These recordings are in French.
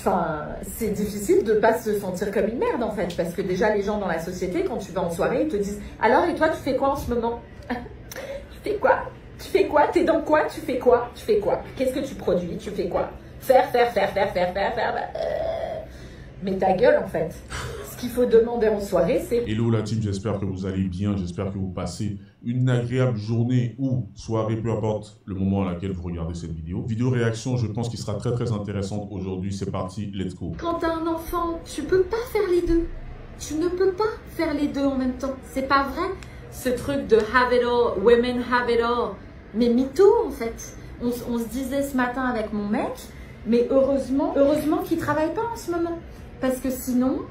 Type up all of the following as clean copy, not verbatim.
Enfin, c'est difficile de pas se sentir comme une merde en fait, parce que déjà les gens dans la société, quand tu vas en soirée, ils te disent alors et toi tu fais quoi en ce moment? Tu fais quoi? Tu fais quoi? T'es dans quoi? Tu fais quoi? Tu fais quoi? Qu'est-ce que tu produis? Tu fais quoi? Faire. Mais ta gueule en fait. Ce qu'il faut demander en soirée, c'est... Hello la team, j'espère que vous allez bien, j'espère que vous passez une agréable journée ou soirée, peu importe le moment à laquelle vous regardez cette vidéo. Vidéo réaction, je pense qu'il sera très intéressante aujourd'hui, c'est parti, let's go. Quand t'as un enfant, tu peux pas faire les deux. Tu ne peux pas faire les deux en même temps. C'est pas vrai. Ce truc de have it all, women have it all. Mais mytho en fait. On se disait ce matin avec mon mec, mais heureusement qu'il travaille pas en ce moment. Parce que sinon...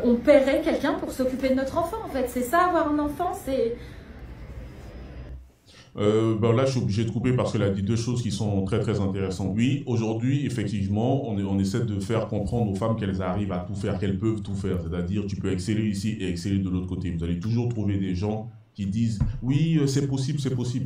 on paierait quelqu'un pour s'occuper de notre enfant en fait, c'est ça avoir un enfant, c'est... Là je suis obligé de couper parce qu'elle a dit deux choses qui sont très intéressantes. Oui, aujourd'hui effectivement on essaie de faire comprendre aux femmes qu'elles arrivent à tout faire, qu'elles peuvent tout faire, c'est-à-dire tu peux exceller ici et exceller de l'autre côté. Vous allez toujours trouver des gens qui disent oui c'est possible,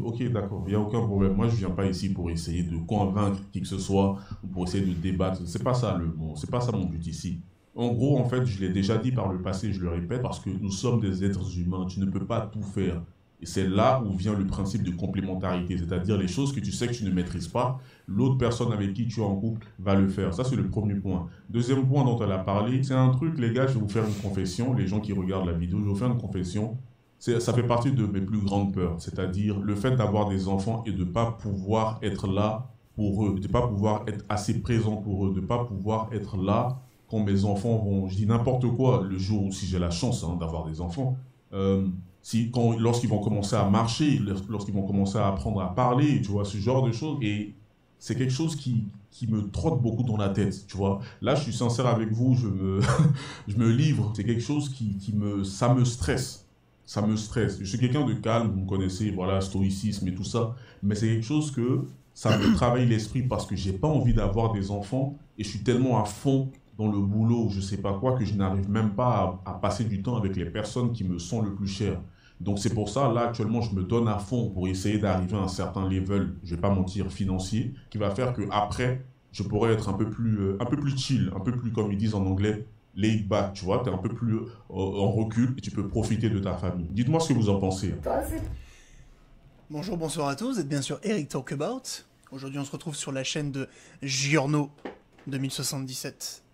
ok d'accord, il n'y a aucun problème, moi je viens pas ici pour essayer de convaincre qui que ce soit ou pour essayer de débattre, c'est pas ça c'est pas ça mon but ici. En gros, en fait, je l'ai déjà dit par le passé, je le répète, parce que nous sommes des êtres humains, tu ne peux pas tout faire. Et c'est là où vient le principe de complémentarité, c'est-à-dire les choses que tu sais que tu ne maîtrises pas, l'autre personne avec qui tu es en couple va le faire. Ça, c'est le premier point. Deuxième point dont elle a parlé, c'est un truc, les gars, je vais vous faire une confession, les gens qui regardent la vidéo, je vais vous faire une confession. Ça fait partie de mes plus grandes peurs, c'est-à-dire le fait d'avoir des enfants et de ne pas pouvoir être là pour eux, de ne pas pouvoir être assez présent pour eux, de ne pas pouvoir être là quand mes enfants vont, je dis n'importe quoi, le jour où si j'ai la chance d'avoir des enfants, lorsqu'ils vont commencer à marcher, lorsqu'ils vont commencer à apprendre à parler, tu vois, ce genre de choses. Et c'est quelque chose qui me trotte beaucoup dans la tête, tu vois. Là, je suis sincère avec vous, je me livre. C'est quelque chose ça me stresse. Ça me stresse. Je suis quelqu'un de calme, vous me connaissez, voilà, stoïcisme et tout ça. Mais c'est quelque chose que ça me travaille l'esprit parce que j'ai pas envie d'avoir des enfants et je suis tellement à fond dans le boulot ou je sais pas quoi que je n'arrive même pas à passer du temps avec les personnes qui me sont le plus chères. Donc c'est pour ça, là actuellement, je me donne à fond pour essayer d'arriver à un certain level, je vais pas mentir, financier, qui va faire que après je pourrais être un peu plus chill, un peu plus, comme ils disent en anglais, laid back, tu vois, tu es un peu plus en recul et tu peux profiter de ta famille. Dites-moi ce que vous en pensez. Bonjour, bonsoir à tous, vous êtes bien sûr Eric Talkabout. Aujourd'hui on se retrouve sur la chaîne de Giorno 2077.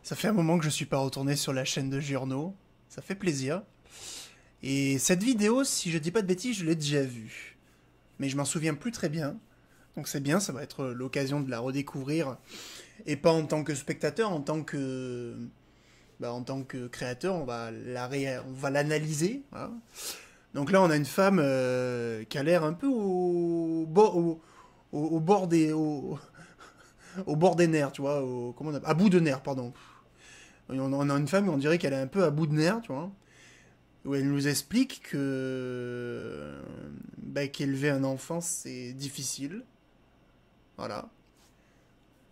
Ça fait un moment que je suis pas retourné sur la chaîne de Giorno, ça fait plaisir. Et cette vidéo, si je dis pas de bêtises, je l'ai déjà vue. Mais je m'en souviens plus très bien. Donc c'est bien, ça va être l'occasion de la redécouvrir. Et pas en tant que spectateur, en tant que créateur, on va l'analyser. Voilà. Donc là, on a une femme qui a l'air un peu au bord des nerfs, tu vois, à bout de nerfs, pardon. On a une femme, on dirait qu'elle est un peu à bout de nerfs, tu vois, où elle nous explique que qu'élever un enfant, c'est difficile. Voilà.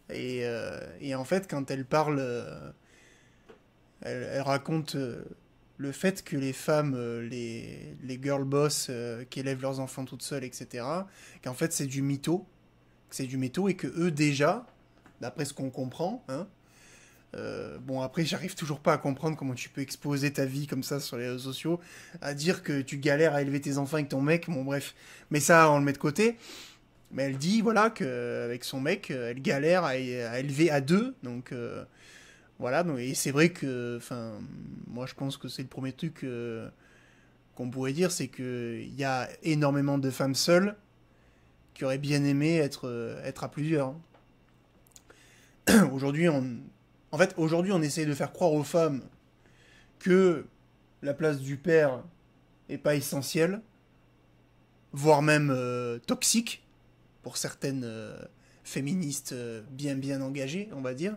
Et en fait, quand elle parle, elle raconte le fait que les femmes, les girl boss qui élèvent leurs enfants toutes seules, etc., qu'en fait c'est du mytho, et que eux déjà, d'après ce qu'on comprend, hein, bon après j'arrive toujours pas à comprendre comment tu peux exposer ta vie comme ça sur les réseaux sociaux, à dire que tu galères à élever tes enfants avec ton mec, bon bref, mais ça on le met de côté. Mais elle dit voilà qu'avec son mec, elle galère à élever à deux, donc voilà, donc, et c'est vrai que, enfin, moi je pense que c'est le premier truc qu'on pourrait dire, c'est qu'il y a énormément de femmes seules qui auraient bien aimé être à plusieurs. Aujourd'hui, on essaye de faire croire aux femmes que la place du père est pas essentielle, voire même toxique, pour certaines féministes bien engagées, on va dire.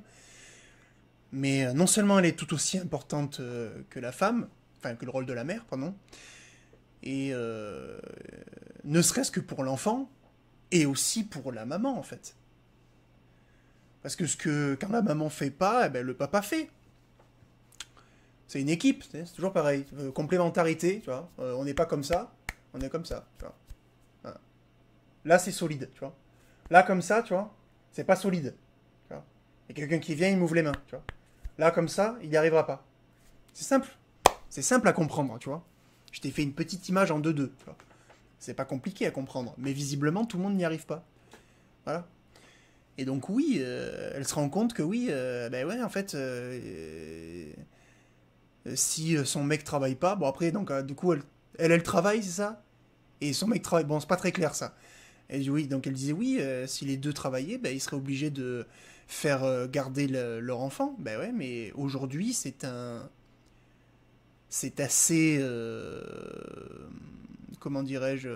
Mais non seulement elle est tout aussi importante que la femme, enfin que le rôle de la mère, pardon, et ne serait-ce que pour l'enfant, et aussi pour la maman en fait. Parce que quand la maman fait pas, eh ben, le papa fait. C'est une équipe, c'est toujours pareil. Complémentarité, tu vois. On n'est pas comme ça, on est comme ça, tu vois. Voilà. Là c'est solide, tu vois. Là comme ça, tu vois, c'est pas solide. Tu vois. Il y a quelqu'un qui vient, il m'ouvre les mains, tu vois. Là, comme ça, il n'y arrivera pas. C'est simple. C'est simple à comprendre, tu vois. Je t'ai fait une petite image en 2-2, tu vois. C'est pas compliqué à comprendre. Mais visiblement, tout le monde n'y arrive pas. Voilà. Et donc, oui, elle se rend compte que oui, ben ouais, en fait, si son mec travaille pas, bon après, donc, du coup, elle travaille, c'est ça? Et son mec travaille, bon, c'est pas très clair, ça. Elle dit oui, donc elle disait oui, si les deux travaillaient, ben, ils seraient obligés de faire garder leur enfant. Ben ouais, mais aujourd'hui, c'est assez, comment dirais-je,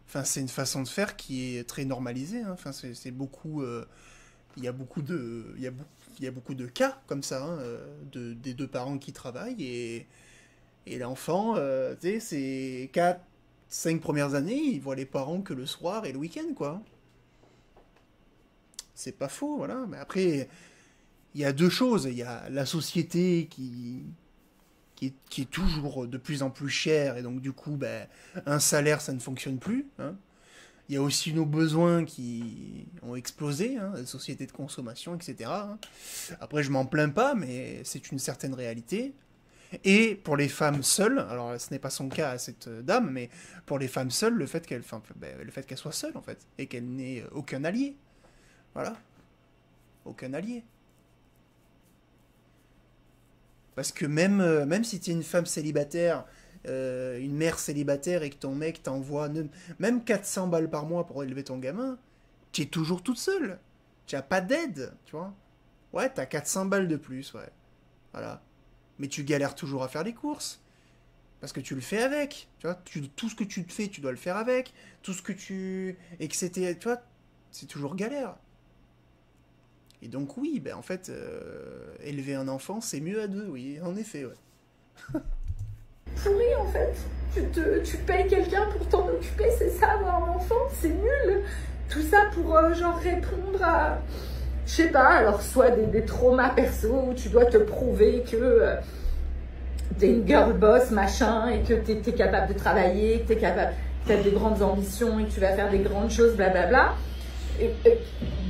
enfin, c'est une façon de faire qui est très normalisée, hein. Enfin, c'est beaucoup, il y a beaucoup de, il y a beaucoup de cas comme ça, hein, des deux parents qui travaillent et l'enfant, tu sais, c'est 4, 5 premières années, il voit les parents que le soir et le week-end, quoi. C'est pas faux, voilà. Mais après, il y a deux choses. Il y a la société qui est toujours de plus en plus chère, et donc du coup, ben, un salaire, ça ne fonctionne plus, hein. Il y a aussi nos besoins qui ont explosé, hein, la société de consommation, etc., hein. Après, je m'en plains pas, mais c'est une certaine réalité. Et pour les femmes seules, alors ce n'est pas son cas à cette dame, mais pour les femmes seules, le fait qu'elle, enfin, ben, le fait qu'elle soit seule, en fait, et qu'elle n'ait aucun allié. Voilà. Aucun allié. Parce que même si tu es une femme célibataire, une mère célibataire, et que ton mec t'envoie même 400 balles par mois pour élever ton gamin, tu es toujours toute seule. Tu n'as pas d'aide, tu vois. Ouais, t'as 400 balles de plus, ouais. Voilà. Mais tu galères toujours à faire les courses. Parce que tu le fais avec. Tu vois, tout ce que tu te fais, tu dois le faire avec. Tout ce que tu... etc. Tu vois, c'est toujours galère. Et donc oui, ben en fait, élever un enfant, c'est mieux à deux, oui, en effet, ouais. Pourri en fait. Tu payes quelqu'un pour t'en occuper, c'est ça, avoir un enfant, c'est nul. Tout ça pour genre répondre à, je sais pas, alors soit des traumas perso où tu dois te prouver que t'es une girl boss, machin, et que t'es capable de travailler, que t'as des grandes ambitions et que tu vas faire des grandes choses, blablabla. Et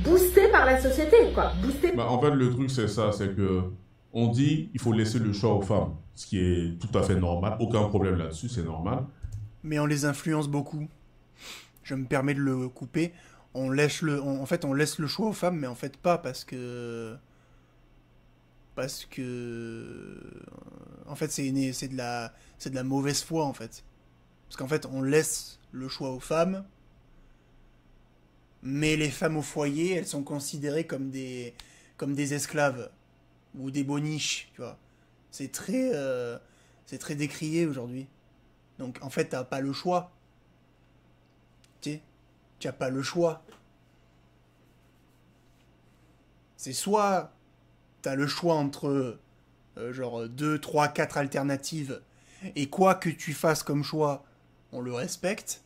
boosté par la société, quoi. Boosté. Bah, en fait, le truc, c'est ça, c'est que on dit il faut laisser le choix aux femmes, ce qui est tout à fait normal, aucun problème là-dessus, c'est normal. Mais on les influence beaucoup. Je me permets de le couper. En fait, on laisse le choix aux femmes, mais en fait pas parce que en fait c'est de la mauvaise foi en fait. Parce qu'en fait, on laisse le choix aux femmes, mais les femmes au foyer, elles sont considérées comme des esclaves ou des boniches, tu vois. C'est très décrié aujourd'hui. Donc en fait, t'as pas le choix. Tu n'as pas le choix. C'est soit tu as le choix entre genre 2, 3, 4 alternatives, et quoi que tu fasses comme choix, on le respecte.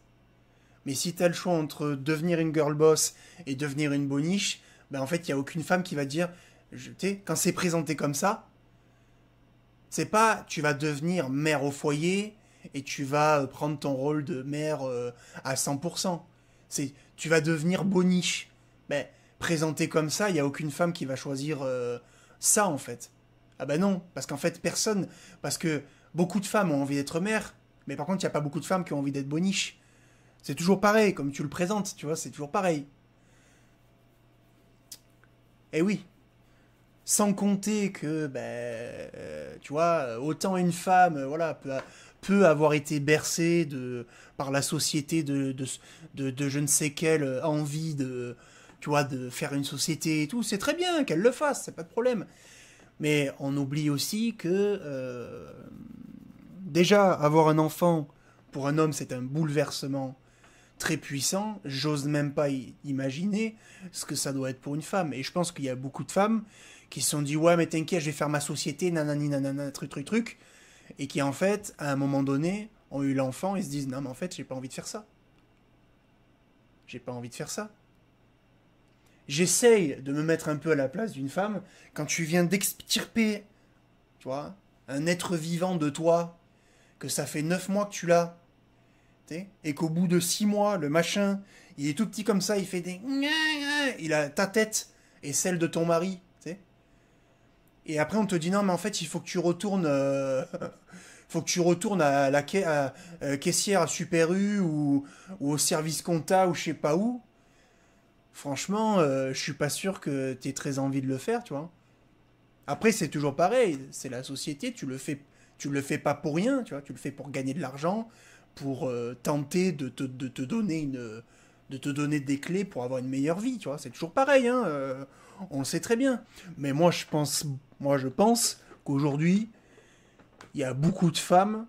Mais si tu as le choix entre devenir une girl boss et devenir une boniche, ben en fait, il n'y a aucune femme qui va dire, quand c'est présenté comme ça, c'est pas tu vas devenir mère au foyer et tu vas prendre ton rôle de mère à 100%. C'est tu vas devenir boniche. Ben, présenté comme ça, il n'y a aucune femme qui va choisir ça en fait. Ah ben non, parce qu'en fait personne, parce que beaucoup de femmes ont envie d'être mère, mais par contre il n'y a pas beaucoup de femmes qui ont envie d'être boniche. C'est toujours pareil, comme tu le présentes, tu vois, c'est toujours pareil. Eh oui. Sans compter que, tu vois, autant une femme, voilà, peut avoir été bercée par la société de je ne sais quelle envie tu vois, de faire une société et tout. C'est très bien qu'elle le fasse, c'est pas de problème. Mais on oublie aussi que, déjà, avoir un enfant, pour un homme, c'est un bouleversement très puissant. J'ose même pas imaginer ce que ça doit être pour une femme. Et je pense qu'il y a beaucoup de femmes qui se sont dit ouais mais t'inquiète je vais faire ma société nanani nanana truc et qui en fait à un moment donné ont eu l'enfant et se disent non mais en fait j'ai pas envie de faire ça, j'essaye de me mettre un peu à la place d'une femme quand tu viens d'extirper, tu vois, un être vivant de toi, que ça fait 9 mois que tu l'as, et qu'au bout de 6 mois le machin il est tout petit comme ça, il fait des il a ta tête. et celle de ton mari, tu sais. Et après, on te dit non, mais en fait, il faut que tu retournes, faut que tu retournes à la caissière à Super U ou au service compta ou je sais pas où. Franchement, je suis pas sûr que tu aies très envie de le faire, tu vois. Après, c'est toujours pareil, c'est la société, tu le fais pas pour rien, tu vois, tu le fais pour gagner de l'argent, pour tenter de te donner de te donner des clés pour avoir une meilleure vie, tu vois. C'est toujours pareil, hein, on le sait très bien. Mais je pense qu'aujourd'hui, il y a beaucoup de femmes.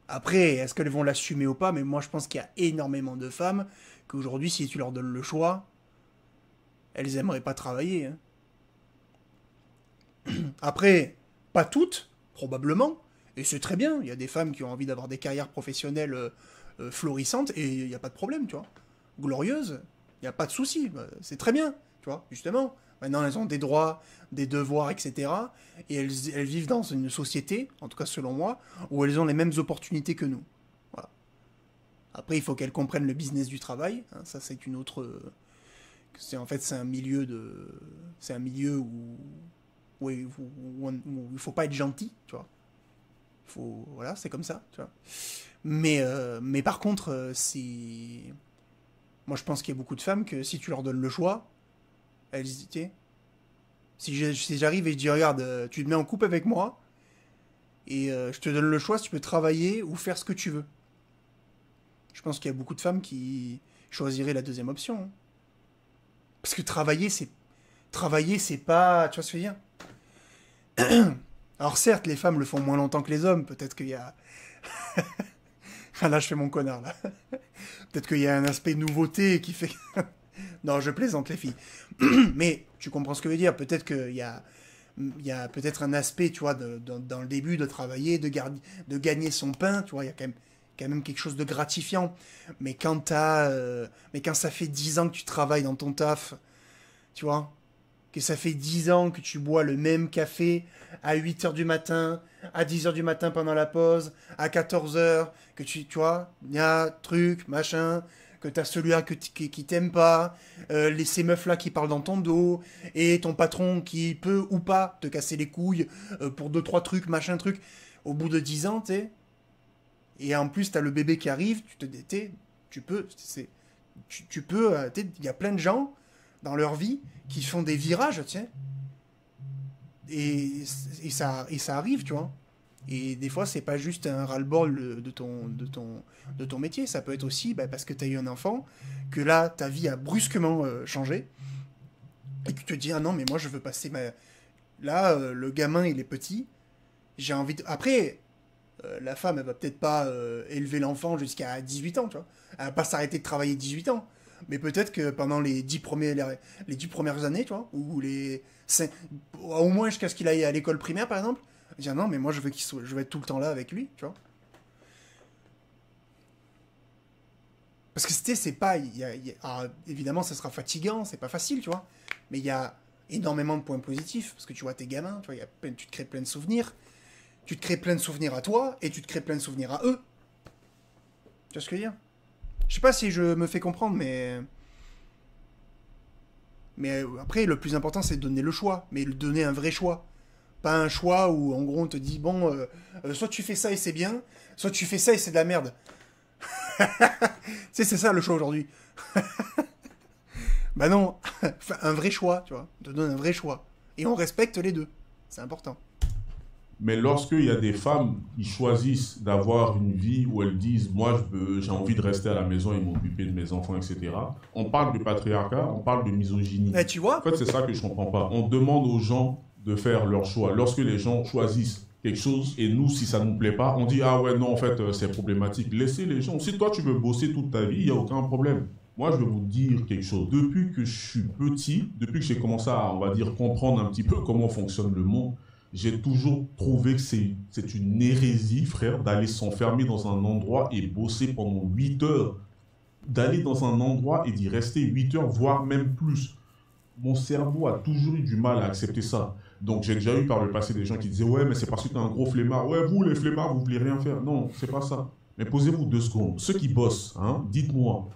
Après, est-ce qu'elles vont l'assumer ou pas? Mais moi, je pense qu'il y a énormément de femmes qu'aujourd'hui, si tu leur donnes le choix, elles aimeraient pas travailler, hein. Après, pas toutes, probablement, et c'est très bien. Il y a des femmes qui ont envie d'avoir des carrières professionnelles florissantes, et il n'y a pas de problème, tu vois. Glorieuses, il n'y a pas de souci, c'est très bien, tu vois, justement. Maintenant, elles ont des droits, des devoirs, etc. Et elles vivent dans une société, en tout cas selon moi, où elles ont les mêmes opportunités que nous. Voilà. Après, il faut qu'elles comprennent le business du travail, hein, ça c'est une autre... En fait, c'est un milieu où il faut pas être gentil, tu vois. Voilà, c'est comme ça, tu vois. Mais par contre, moi je pense qu'il y a beaucoup de femmes que si tu leur donnes le choix, elles hésitaient. Si j'arrive et je dis, regarde, tu te mets en couple avec moi, et je te donne le choix si tu peux travailler ou faire ce que tu veux. Je pense qu'il y a beaucoup de femmes qui choisiraient la deuxième option, hein. Parce que travailler, c'est pas... Tu vois ce que je veux dire? Alors certes, les femmes le font moins longtemps que les hommes. Peut-être qu'il y a... Là, je fais mon connard, là. Peut-être qu'il y a un aspect nouveauté qui fait... Non, je plaisante, les filles. Mais tu comprends ce que je veux dire. Peut-être qu'il y a peut-être un aspect, tu vois, dans le début, de travailler, de gagner son pain. Tu vois, il y a quand même quelque chose de gratifiant. Mais quand ça fait 10 ans que tu travailles dans ton taf, tu vois, que ça fait 10 ans que tu bois le même café à 8h du matin, à 10h du matin pendant la pause, à 14h, que tu vois, il y a truc, machin, que t'as celui-là qui t'aime pas, ces meufs-là qui parlent dans ton dos, et ton patron qui peut ou pas te casser les couilles pour 2-3 trucs, machin truc, au bout de 10 ans, t'es... Et en plus, t'as le bébé qui arrive, tu peux, il y a plein de gens dans leur vie qui font des virages, tiens. Et ça arrive, tu vois. Et des fois, c'est pas juste un ras-le-bol de ton métier. Ça peut être aussi parce que t'as eu un enfant, que là, ta vie a brusquement changé. Et que tu te dis, ah non, mais moi, je veux passer ma... Là, le gamin, il est petit. J'ai envie de... Après... la femme, elle va peut-être pas élever l'enfant jusqu'à 18 ans, tu vois. Elle va pas s'arrêter de travailler 18 ans. Mais peut-être que pendant les 10 premières années, tu vois, ou au moins jusqu'à ce qu'il aille à l'école primaire, par exemple, dire non, mais moi je veux être tout le temps là avec lui, tu vois. Parce que c'est pas... alors, évidemment, ça sera fatigant, c'est pas facile, tu vois. Mais il y a énormément de points positifs, parce que tu vois tes gamins, tu vois, tu te crées plein de souvenirs. Tu te crées plein de souvenirs à toi, et tu te crées plein de souvenirs à eux. Tu vois ce que je veux dire? Je sais pas si je me fais comprendre, mais après, le plus important, c'est de donner le choix, mais de donner un vrai choix. Pas un choix où, en gros, on te dit, bon, soit tu fais ça et c'est bien, soit tu fais ça et c'est de la merde. Tu sais, c'est ça le choix aujourd'hui. Bah non, un vrai choix, tu vois. On te donne un vrai choix. Et on respecte les deux. C'est important. Mais lorsqu'il y a des femmes qui choisissent d'avoir une vie où elles disent « moi, j'ai envie de rester à la maison et m'occuper de mes enfants, etc. » On parle de patriarcat, on parle de misogynie. Mais tu vois? En fait, c'est ça que je ne comprends pas. On demande aux gens de faire leur choix. Lorsque les gens choisissent quelque chose et nous, si ça ne nous plaît pas, on dit « ah ouais, non, en fait, c'est problématique. » Laissez les gens. Si toi, tu veux bosser toute ta vie, il n'y a aucun problème. Moi, je vais vous dire quelque chose. Depuis que je suis petit, depuis que j'ai commencé à, on va dire, comprendre un petit peu comment fonctionne le monde, j'ai toujours trouvé que c'est une hérésie, frère, d'aller s'enfermer dans un endroit et bosser pendant 8 heures. D'aller dans un endroit et d'y rester 8 heures, voire même plus. Mon cerveau a toujours eu du mal à accepter ça. Donc j'ai déjà eu par le passé des gens qui disaient « ouais, mais c'est parce que tu es un gros flemmard. Ouais, vous, les flemmards, vous voulez rien faire. » Non, c'est pas ça. Mais posez-vous 2 secondes. Ceux qui bossent, hein, dites-moi,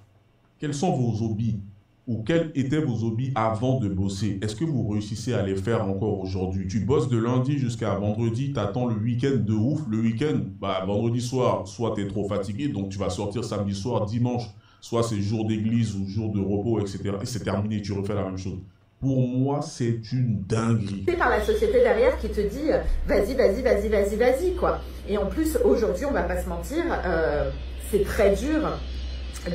quels sont vos hobbies? ou quels étaient vos hobbies avant de bosser? Est-ce que vous réussissez à les faire encore aujourd'hui? Tu bosses de lundi jusqu'à vendredi, t'attends le week-end de ouf. Le week-end, bah, vendredi soir, soit t'es trop fatigué, donc tu vas sortir samedi soir, dimanche, soit c'est jour d'église ou jour de repos, etc. Et c'est terminé, tu refais la même chose. Pour moi, c'est une dinguerie. C'est par la société derrière qui te dit vas-y, vas-y, vas-y, vas-y, vas-y, quoi. Et en plus, aujourd'hui, on va pas se mentir, c'est très dur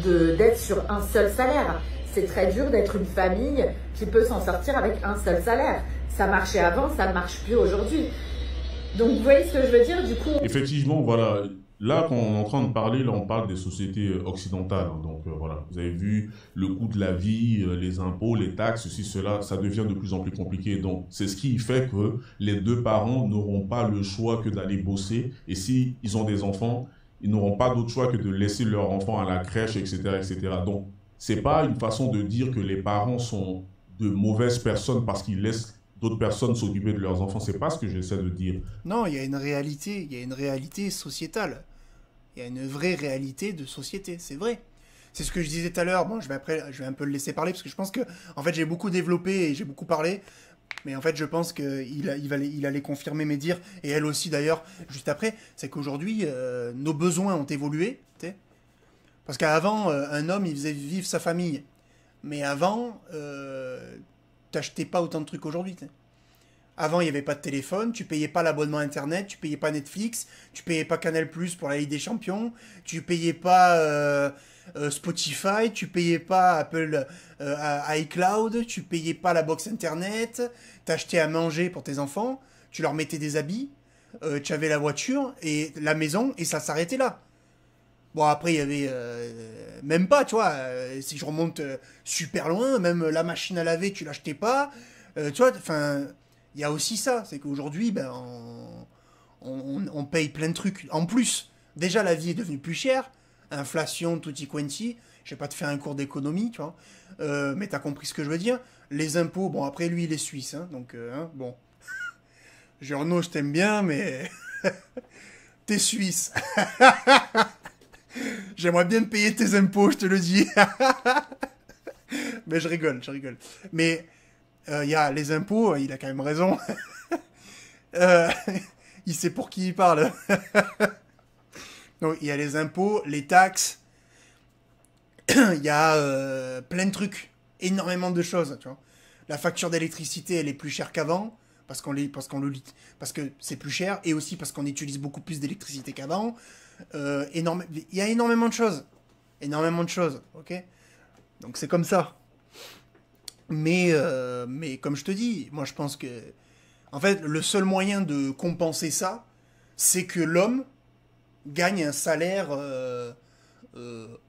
d'être sur un seul salaire. C'est très dur d'être une famille qui peut s'en sortir avec un seul salaire. Ça marchait avant, ça ne marche plus aujourd'hui. Donc, vous voyez ce que je veux dire? Du coup, Effectivement, voilà. Là, quand on est en train de parler, là, on parle des sociétés occidentales. Donc, voilà. Vous avez vu le coût de la vie, les impôts, les taxes, ceci, cela, ça devient de plus en plus compliqué. Donc, c'est ce qui fait que les deux parents n'auront pas le choix que d'aller bosser. Et si ils ont des enfants, ils n'auront pas d'autre choix que de laisser leur enfant à la crèche, etc., etc. Donc, c'est pas une façon de dire que les parents sont de mauvaises personnes parce qu'ils laissent d'autres personnes s'occuper de leurs enfants. C'est pas ce que j'essaie de dire. Non, il y a une réalité sociétale. Il y a une vraie réalité de société, c'est vrai. C'est ce que je disais tout à l'heure. Bon, je vais un peu le laisser parler parce que je pense que, en fait, j'ai beaucoup développé et j'ai beaucoup parlé. Mais en fait, je pense qu'il allait confirmer mes dires, et elle aussi d'ailleurs, juste après. C'est qu'aujourd'hui, nos besoins ont évolué. T'sais. Parce qu'avant, un homme, il faisait vivre sa famille. Mais avant, t'achetais pas autant de trucs aujourd'hui. T'sais. Avant, il n'y avait pas de téléphone, tu payais pas l'abonnement internet, tu payais pas Netflix, tu payais pas Canal+ pour la Ligue des Champions, tu payais pas Spotify, tu payais pas Apple iCloud, tu payais pas la box internet, t'achetais à manger pour tes enfants, tu leur mettais des habits, tu avais la voiture et la maison et ça s'arrêtait là. Bon, après, il y avait même pas, tu vois, si je remonte super loin, même la machine à laver, tu l'achetais pas, tu vois, enfin. Il y a aussi ça, c'est qu'aujourd'hui, ben, on paye plein de trucs. En plus, déjà, la vie est devenue plus chère. Inflation, tutti quanti. Je vais pas te faire un cours d'économie, tu vois. Mais t'as compris ce que je veux dire. Les impôts, bon, après, lui, il est suisse. Hein, donc, hein, bon. Journaux, je t'aime bien, mais... T'es suisse. J'aimerais bien te payer tes impôts, je te le dis. Mais je rigole, je rigole. Mais... il y a les impôts, il a quand même raison. Il sait pour qui il parle. Donc, il y a les impôts, les taxes. Il y a plein de trucs. Énormément de choses, tu vois. La facture d'électricité, elle est plus chère qu'avant. Parce que c'est plus cher. Et aussi parce qu'on utilise beaucoup plus d'électricité qu'avant. Il y a énormément de choses. Énormément de choses, ok? Donc, c'est comme ça. Mais comme je te dis, moi je pense que... En fait, le seul moyen de compenser ça, c'est que l'homme gagne un salaire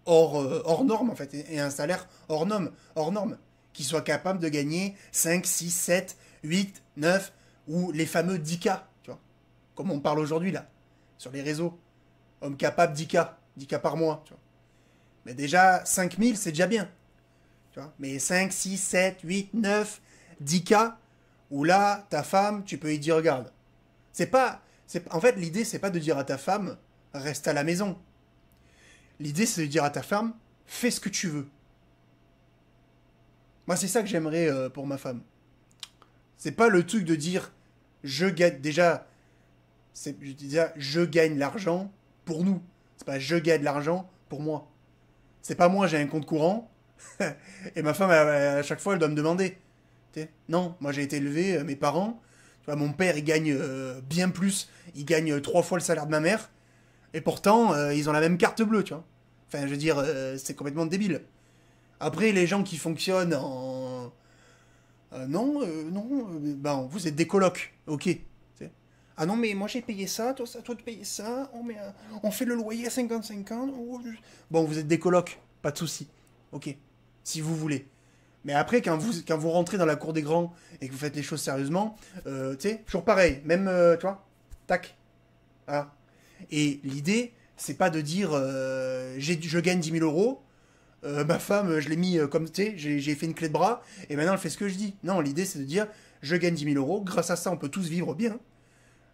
hors norme, en fait. Et un salaire hors norme. Qu'il soit capable de gagner 5, 6, 7, 8, 9, ou les fameux 10K, tu vois. Comme on parle aujourd'hui, là, sur les réseaux. Homme capable, 10K par mois, tu vois. Mais déjà, 5000, c'est déjà bien. Tu vois, mais 5, 6, 7, 8, 9, 10K, où là, ta femme, tu peux lui dire, regarde. En fait, l'idée, c'est pas de dire à ta femme, reste à la maison. L'idée, c'est de dire à ta femme, fais ce que tu veux. Moi, c'est ça que j'aimerais pour ma femme. C'est pas le truc de dire, je gagne, déjà, je gagne l'argent pour nous. C'est pas je gagne l'argent pour moi. C'est pas moi, j'ai un compte courant. Et ma femme, à chaque fois, elle doit me demander. Non, moi j'ai été élevé, mes parents, tu vois, mon père, il gagne bien plus. Il gagne 3 fois le salaire de ma mère. Et pourtant, ils ont la même carte bleue, tu vois. Enfin, je veux dire, c'est complètement débile. Après, les gens qui fonctionnent en... non, ben, vous êtes des colocs, ok. Ah non, mais moi j'ai payé ça, toi tu payes ça, on fait le loyer à 50-50. Bon, vous êtes des colocs, pas de souci. Ok, si vous voulez. Mais après, quand vous rentrez dans la cour des grands et que vous faites les choses sérieusement, tu sais, toujours pareil, même, tu vois, tac. Voilà. Et l'idée, c'est pas de dire, je gagne 10 000 euros, ma femme, je l'ai mis comme, tu sais, j'ai fait une clé de bras, et maintenant elle fait ce que je dis. Non, l'idée, c'est de dire, je gagne 10 000 euros, grâce à ça, on peut tous vivre bien.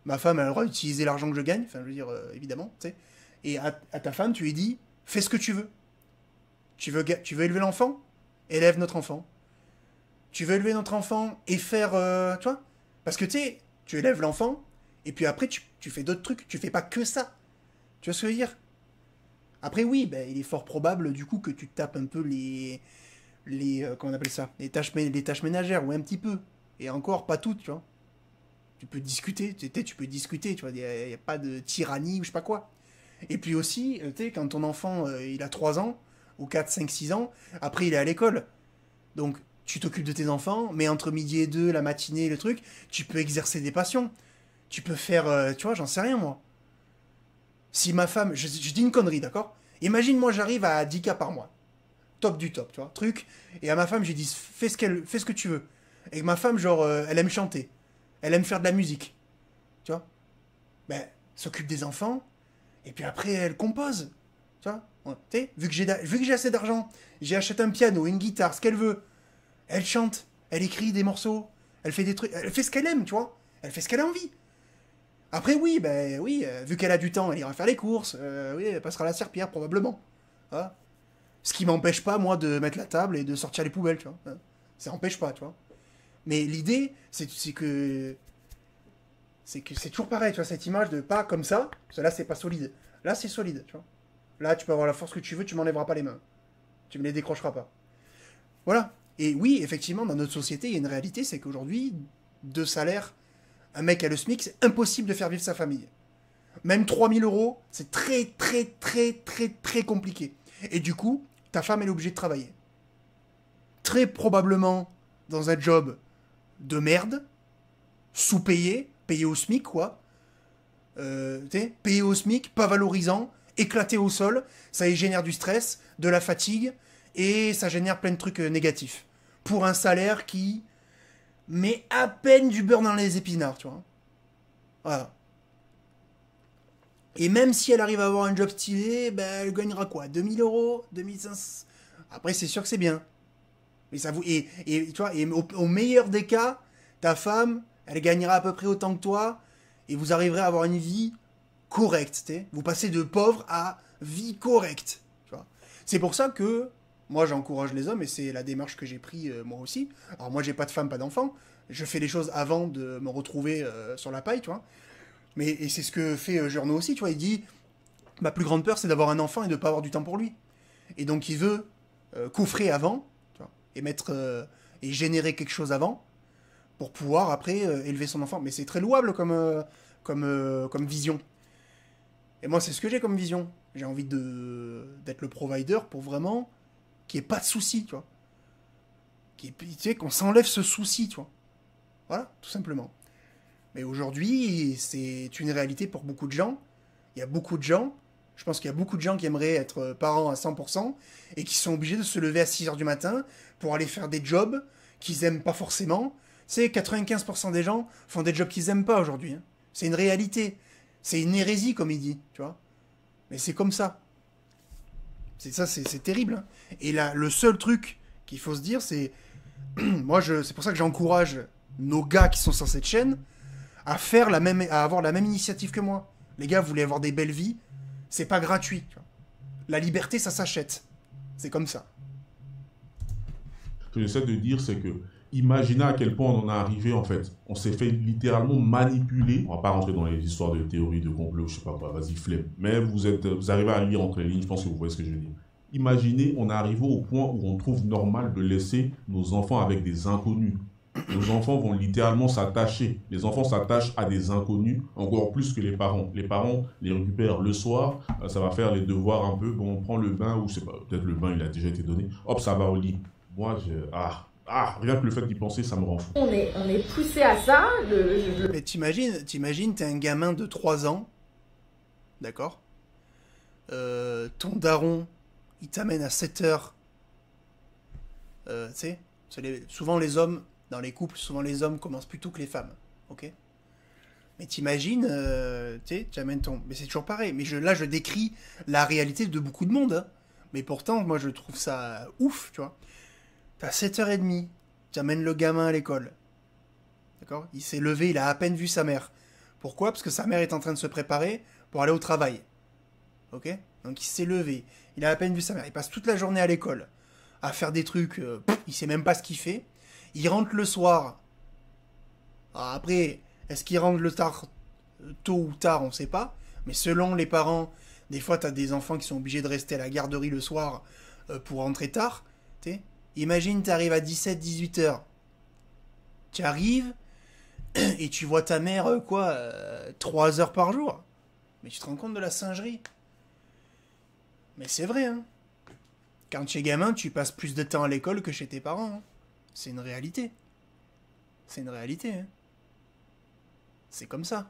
Ma femme, elle a le droit d'utiliser l'argent que je gagne, enfin, je veux dire, évidemment, tu sais. Et à ta femme, tu lui dis, fais ce que tu veux. Tu veux élever l'enfant? élève notre enfant. Tu veux élever notre enfant et faire... tu vois? Parce que tu sais, tu élèves l'enfant, et puis après, tu fais d'autres trucs. Tu fais pas que ça. Tu vois ce que je veux dire? Après, oui, ben, il est fort probable, du coup, que tu te tapes un peu comment on appelle ça? Les tâches ménagères, ouais, un petit peu. Et encore, pas toutes, tu vois. Tu peux discuter, tu peux discuter, tu vois. Il n'y a pas de tyrannie ou je sais pas quoi. Et puis aussi, tu sais, quand ton enfant, il a 3 ans, ou 4, 5, 6 ans, après, il est à l'école. Donc, tu t'occupes de tes enfants, mais entre midi et 2, la matinée, le truc, tu peux exercer des passions. Tu peux faire, tu vois, j'en sais rien, moi. Si ma femme, je dis une connerie, d'accord? Imagine, moi, j'arrive à 10K par mois. Top du top, tu vois, truc. Et à ma femme, j'ai dit, fais ce que tu veux. Et que ma femme, genre, elle aime chanter. Elle aime faire de la musique. Tu vois? Ben, s'occupe des enfants. Et puis après, elle compose. Tu vois? Ouais, tu sais, vu que j'ai assez d'argent, j'ai acheté un piano, une guitare, ce qu'elle veut. Elle chante. Elle écrit des morceaux. Elle fait des trucs. Elle fait ce qu'elle aime, tu vois? Elle fait ce qu'elle a envie. Après, oui, ben oui, vu qu'elle a du temps, elle ira faire les courses. Oui, elle passera la serpillière, probablement. Hein? Ce qui m'empêche pas, moi, de mettre la table et de sortir les poubelles, tu vois. Hein? Ça n'empêche pas, tu vois. Mais l'idée, c'est que c'est toujours pareil, tu vois, cette image de pas comme ça, parce que là, c'est pas solide. Là, c'est solide, tu vois. Là, tu peux avoir la force que tu veux, tu m'enlèveras pas les mains. Tu me les décrocheras pas. Voilà. Et oui, effectivement, dans notre société, il y a une réalité, c'est qu'aujourd'hui, 2 salaires, un mec à le SMIC, c'est impossible de faire vivre sa famille. Même 3 000 euros, c'est très, très, très, très, très compliqué. Et du coup, ta femme, elle est obligée de travailler. Très probablement dans un job de merde, sous-payé, payé au SMIC, quoi. Payé au SMIC, pas valorisant, éclaté au sol, ça y génère du stress, de la fatigue, et ça génère plein de trucs négatifs. Pour un salaire qui met à peine du beurre dans les épinards, tu vois. Voilà. Et même si elle arrive à avoir un job stylé, ben, elle gagnera quoi? 2 000 euros? 2500? Après, c'est sûr que c'est bien. Mais ça vous... et tu vois, et au meilleur des cas, ta femme, elle gagnera à peu près autant que toi, et vous arriverez à avoir une vie correcte, t'sais. Vous passez de pauvre à vie correcte, tu vois. C'est pour ça que moi j'encourage les hommes, et c'est la démarche que j'ai pris moi aussi. Alors moi j'ai pas de femme, pas d'enfant, je fais les choses avant de me retrouver sur la paille, tu vois. Mais et c'est ce que fait Journo aussi, tu vois. Il dit, ma plus grande peur c'est d'avoir un enfant et de pas avoir du temps pour lui. Et donc il veut coffrer avant, tu vois, et et générer quelque chose avant, pour pouvoir après élever son enfant. Mais c'est très louable comme vision. Et moi, c'est ce que j'ai comme vision. J'ai envie d'être le provider pour vraiment qu'il n'y ait pas de soucis, tu vois. Tu sais, qu'on s'enlève ce souci, tu vois. Voilà, tout simplement. Mais aujourd'hui, c'est une réalité pour beaucoup de gens. Il y a beaucoup de gens, je pense qu'il y a beaucoup de gens qui aimeraient être parents à 100% et qui sont obligés de se lever à 6h du matin pour aller faire des jobs qu'ils n'aiment pas forcément. C'est 95% des gens font des jobs qu'ils n'aiment pas aujourd'hui. Hein. C'est une réalité. C'est une hérésie, comme il dit, tu vois. Mais c'est comme ça. C'est terrible. Hein. Et là, le seul truc qu'il faut se dire, c'est... c'est pour ça que j'encourage nos gars qui sont sur cette chaîne à avoir la même initiative que moi. Les gars, vous voulez avoir des belles vies, c'est pas gratuit. Tu vois. La liberté, ça s'achète. C'est comme ça. Ce que j'essaie de dire, c'est que imaginez à quel point on en est arrivé, en fait. On s'est fait littéralement manipuler. On va pas rentrer dans les histoires de théorie, de complot, je sais pas quoi, vas-y, flemme. Mais vous arrivez à lire entre les lignes, je pense que vous voyez ce que je veux dire. Imaginez, on est arrivé au point où on trouve normal de laisser nos enfants avec des inconnus. Nos enfants vont littéralement s'attacher. Les enfants s'attachent à des inconnus encore plus que les parents. Les parents les récupèrent le soir, ça va faire les devoirs un peu. Bon, on prend le bain, ou je sais pas, peut-être le bain il a déjà été donné. Hop, ça va au lit. Moi, rien que le fait d'y penser, ça me rend fou. On est poussé à ça. Mais t'imagines, t'es un gamin de 3 ans, d'accord? Ton daron, il t'amène à 7h. Tu sais, souvent les hommes, dans les couples, souvent les hommes commencent plus tôt que les femmes, ok? Mais t'imagines, tu sais, tu amènes ton... Mais c'est toujours pareil, mais là je décris la réalité de beaucoup de monde, hein. Mais pourtant, moi je trouve ça ouf, tu vois. T'as 7h30, tu amènes le gamin à l'école, d'accord? Il s'est levé, il a à peine vu sa mère. Pourquoi? Parce que sa mère est en train de se préparer pour aller au travail, ok? Donc il s'est levé, il a à peine vu sa mère, il passe toute la journée à l'école. à faire des trucs, il sait même pas ce qu'il fait. Il rentre le soir. Alors après, est-ce qu'il rentre tôt ou tard, on sait pas. Mais selon les parents, des fois, t'as des enfants qui sont obligés de rester à la garderie le soir pour rentrer tard. T'sais. Imagine, t'arrives à 17-18 heures. Tu arrives et tu vois ta mère, 3 heures par jour. Mais tu te rends compte de la singerie. Mais c'est vrai, hein. Quand tu es gamin, tu passes plus de temps à l'école que chez tes parents. Hein. C'est une réalité. C'est une réalité, hein. C'est comme ça.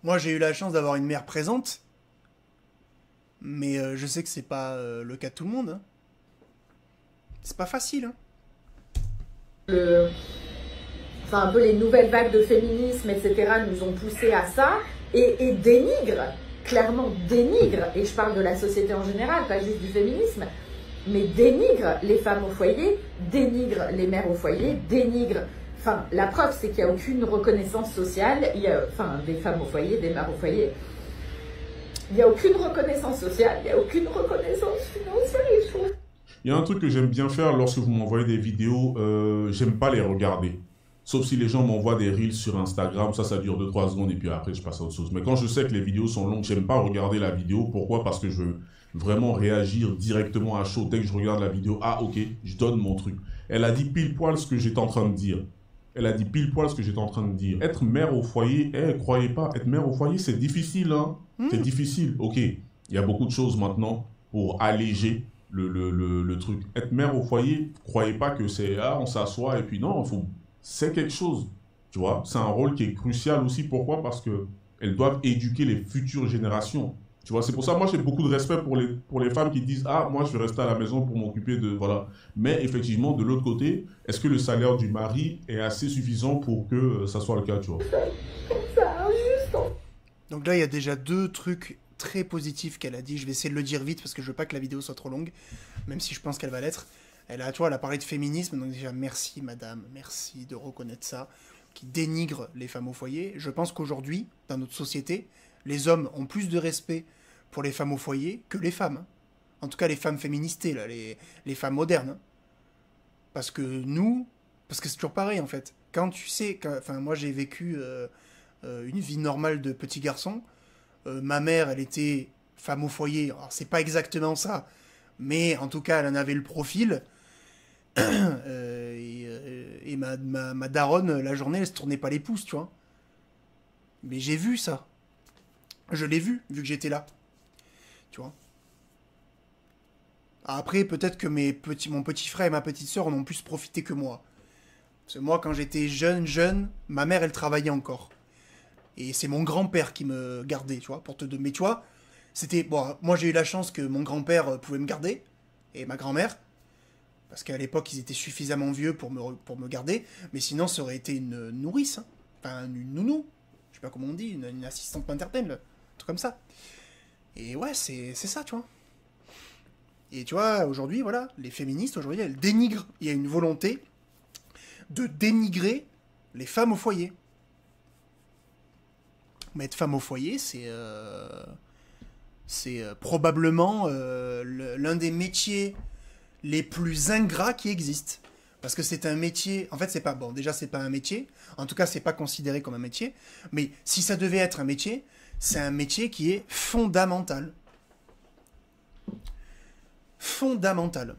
Moi, j'ai eu la chance d'avoir une mère présente. Mais je sais que c'est pas le cas de tout le monde. Hein. C'est pas facile, hein. Enfin, un peu les nouvelles vagues de féminisme, etc., nous ont poussé à ça et dénigrent, clairement dénigrent, et je parle de la société en général, pas juste du féminisme, mais dénigrent les femmes au foyer, dénigrent les mères au foyer, dénigrent. Enfin, la preuve, c'est qu'il n'y a aucune reconnaissance sociale, des femmes au foyer, des mères au foyer. Il n'y a aucune reconnaissance sociale, il n'y a aucune reconnaissance financière, je trouve. Il y a un truc que j'aime bien faire lorsque vous m'envoyez des vidéos, j'aime pas les regarder. Sauf si les gens m'envoient des reels sur Instagram, ça dure 2-3 secondes et puis après je passe à autre chose. Mais quand je sais que les vidéos sont longues, j'aime pas regarder la vidéo. Pourquoi? Parce que je veux vraiment réagir directement à chaud. Dès que je regarde la vidéo, ah ok, je donne mon truc. Elle a dit pile poil ce que j'étais en train de dire. Être mère au foyer, croyez pas, être mère au foyer c'est difficile, hein. C'est difficile, ok. Il y a beaucoup de choses maintenant pour alléger le truc. Être mère au foyer, croyez pas que c'est, on s'assoit et puis non, c'est quelque chose, tu vois. C'est un rôle qui est crucial aussi. Pourquoi? Parce que elles doivent éduquer les futures générations. Tu vois, c'est pour ça, moi, j'ai beaucoup de respect pour les femmes qui disent, moi, je vais rester à la maison pour m'occuper de, voilà. Mais effectivement, de l'autre côté, est-ce que le salaire du mari est assez suffisant pour que ça soit le cas, tu vois? C'est injuste. Donc là, il y a déjà 2 trucs très positifs qu'elle a dit. Je vais essayer de le dire vite parce que je veux pas que la vidéo soit trop longue, même si je pense qu'elle va l'être. Elle a parlé de féminisme, donc déjà merci madame, merci de reconnaître ça, qui dénigre les femmes au foyer. Je pense qu'aujourd'hui, dans notre société, les hommes ont plus de respect pour les femmes au foyer que les femmes. En tout cas, les femmes féministées, là, les femmes modernes. Hein. Parce que c'est toujours pareil en fait. Quand tu sais, moi j'ai vécu une vie normale de petit garçon, ma mère, elle était femme au foyer, alors c'est pas exactement ça, mais en tout cas, elle en avait le profil. Et ma daronne, la journée, elle se tournait pas les pouces, tu vois. Mais j'ai vu ça. Je l'ai vu que j'étais là. Tu vois. Après, peut-être que mon petit frère et ma petite sœur en ont plus profité que moi. Parce que moi, quand j'étais jeune, ma mère, elle travaillait encore. Et c'est mon grand-père qui me gardait, tu vois, Mais tu vois, c'était... Bon, moi, j'ai eu la chance que mon grand-père pouvait me garder, et ma grand-mère, parce qu'à l'époque, ils étaient suffisamment vieux pour me garder, mais sinon, ça aurait été une nourrice, hein. Enfin, une nounou, je sais pas comment on dit, une assistante maternelle, un truc comme ça. Et ouais, c'est ça, tu vois. Et tu vois, aujourd'hui, voilà, les féministes, aujourd'hui, elles dénigrent. Il y a une volonté de dénigrer les femmes au foyer. Mais être femme au foyer, c'est probablement l'un des métiers les plus ingrats qui existent. Parce que c'est un métier... En fait, c'est pas... Bon, déjà, c'est pas un métier. En tout cas, c'est pas considéré comme un métier. Mais si ça devait être un métier, c'est un métier qui est fondamental. Fondamental.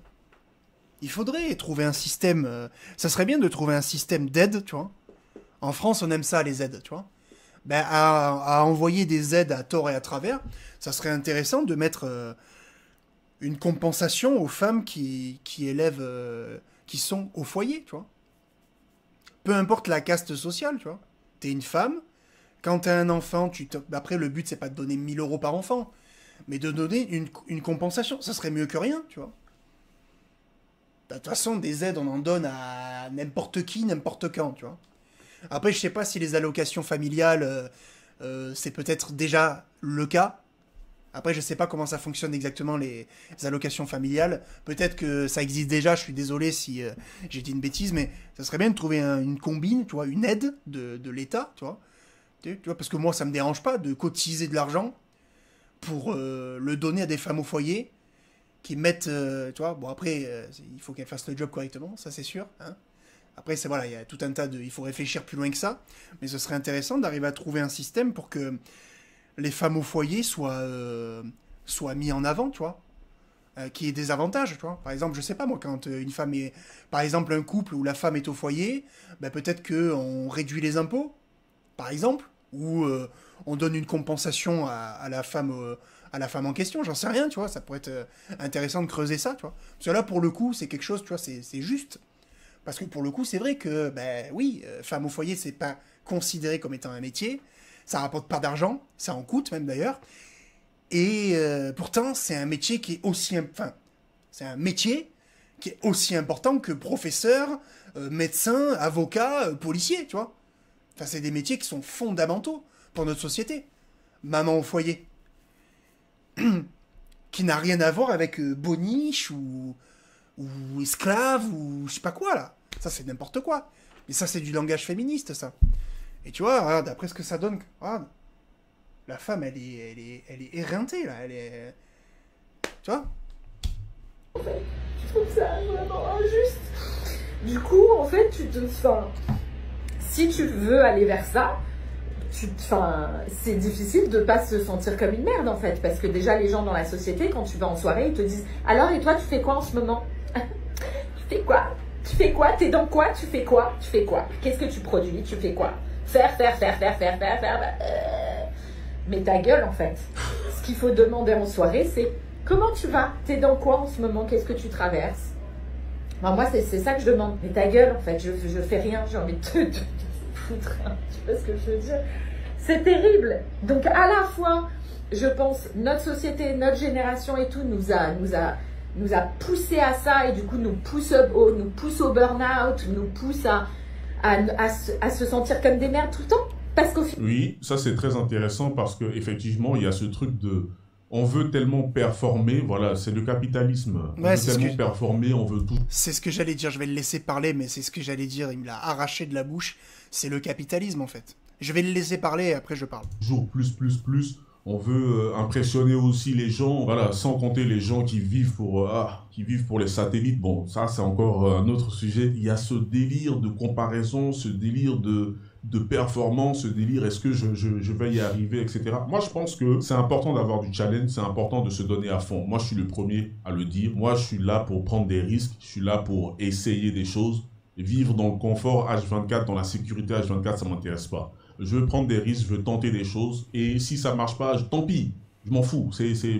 Il faudrait trouver un système... ça serait bien de trouver un système d'aide, tu vois. En France, on aime ça, les aides, tu vois. Ben, à envoyer des aides à tort et à travers, ça serait intéressant de mettre une compensation aux femmes qui élèvent... qui sont au foyer, tu vois. Peu importe la caste sociale, tu vois. T'es une femme, quand t'as un enfant, après, le but, c'est pas de donner 1 000 € par enfant, mais de donner une compensation. Ça serait mieux que rien, tu vois. De toute façon, des aides, on en donne à n'importe qui, n'importe quand, tu vois. Après, je sais pas si les allocations familiales, c'est peut-être déjà le cas. Après, je sais pas comment ça fonctionne exactement, les allocations familiales. Peut-être que ça existe déjà, je suis désolé si j'ai dit une bêtise, mais ça serait bien de trouver une combine, tu vois, une aide de l'État, tu vois. Tu vois, parce que moi, ça me dérange pas de cotiser de l'argent pour le donner à des femmes au foyer qui mettent, tu vois, bon après, il faut qu'elles fassent le job correctement, ça c'est sûr, hein. Après, c'est voilà, il y a tout un tas de... Il faut réfléchir plus loin que ça, mais ce serait intéressant d'arriver à trouver un système pour que les femmes au foyer soient mis en avant, tu vois, qui ait des avantages, tu vois. Par exemple, je sais pas moi, quand une femme est... Par exemple, un couple où la femme est au foyer, ben, peut-être qu'on réduit les impôts, par exemple, ou on donne une compensation à la femme... à la femme en question, j'en sais rien, tu vois, ça pourrait être intéressant de creuser ça, tu vois. Parce que là, pour le coup, c'est quelque chose, tu vois, c'est juste. Parce que pour le coup, c'est vrai que, ben oui, femme au foyer, c'est pas considéré comme étant un métier, ça rapporte pas d'argent, ça en coûte même d'ailleurs, et pourtant, c'est un métier qui est aussi... Enfin, c'est un métier qui est aussi important que professeur, médecin, avocat, policier, tu vois. Enfin, c'est des métiers qui sont fondamentaux pour notre société. Maman au foyer. Qui n'a rien à voir avec boniche ou esclave ou je sais pas quoi là. Ça c'est n'importe quoi. Mais ça c'est du langage féministe ça. Et tu vois, regarde, après ce que ça donne, regarde, la femme elle est éreintée là, elle est, tu vois. Je trouve ça vraiment injuste. Du coup, en fait, enfin, si tu veux aller vers ça, enfin, c'est difficile de pas se sentir comme une merde en fait, parce que déjà les gens dans la société, quand tu vas en soirée, ils te disent alors et toi tu fais quoi en ce moment? Tu fais quoi? Tu fais quoi? T'es dans quoi? Tu fais quoi? Tu fais quoi? Qu'est-ce que tu produis? Tu fais quoi? Faire. Mais ta gueule en fait. Ce qu'il faut demander en soirée, c'est comment tu vas? T'es dans quoi en ce moment? Qu'est-ce que tu traverses? Enfin, moi c'est ça que je demande. Mais ta gueule en fait, je fais rien, j'ai envie de te foutre. Hein. Tu vois ce que je veux dire? C'est terrible. Donc à la fois, je pense, notre société, notre génération et tout nous a poussé à ça et du coup nous pousse au burn-out, nous pousse à se sentir comme des merdes tout le temps. Parce qu'au final... Oui, ça c'est très intéressant parce que effectivement il y a ce truc de... On veut tellement performer, voilà, c'est le capitalisme. On Ouais, veut tellement performer, on veut tout. C'est ce que j'allais dire, je vais le laisser parler, mais c'est ce que j'allais dire, il me l'a arraché de la bouche. C'est le capitalisme en fait. Je vais le laisser parler et après je parle. Toujours plus. On veut impressionner aussi les gens, voilà, sans compter les gens qui vivent pour les satellites. Bon, ça c'est encore un autre sujet. Il y a ce délire de comparaison, ce délire de performance, ce délire, est-ce que je vais y arriver, etc. Moi, je pense que c'est important d'avoir du challenge, c'est important de se donner à fond. Moi, je suis le premier à le dire. Moi, je suis là pour prendre des risques, je suis là pour essayer des choses. Vivre dans le confort H24, dans la sécurité H24, ça m'intéresse pas. Je veux prendre des risques, je veux tenter des choses. Et si ça marche pas, tant pis. Je m'en fous.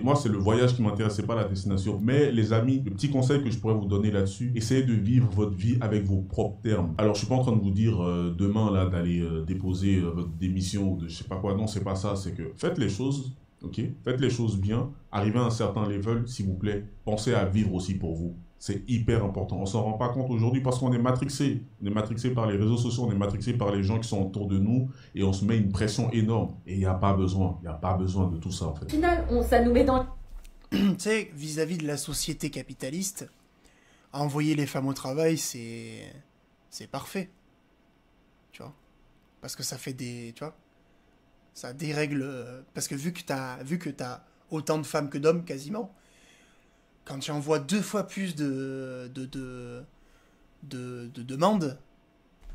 Moi, c'est le voyage qui m'intéresse, c'est pas la destination. Mais les amis, le petit conseil que je pourrais vous donner là-dessus, essayez de vivre votre vie avec vos propres termes. Alors, je suis pas en train de vous dire demain là d'aller déposer votre démission ou de je sais pas quoi. Non, c'est pas ça. C'est que faites les choses, ok? Faites les choses bien. Arrivez à un certain level, s'il vous plaît. Pensez à vivre aussi pour vous. C'est hyper important. On s'en rend pas compte aujourd'hui parce qu'on est matrixé. On est matrixé par les réseaux sociaux, on est matrixé par les gens qui sont autour de nous et on se met une pression énorme. Et il n'y a pas besoin. Il n'y a pas besoin de tout ça en fait. Au final, ça nous met dans... Tu sais, vis-à-vis de la société capitaliste, envoyer les femmes au travail, c'est parfait. Tu vois? Parce que ça fait des... Tu vois? Ça dérègle... Parce que vu que t'as autant de femmes que d'hommes, quasiment... Quand tu envoies 2 fois plus de demandes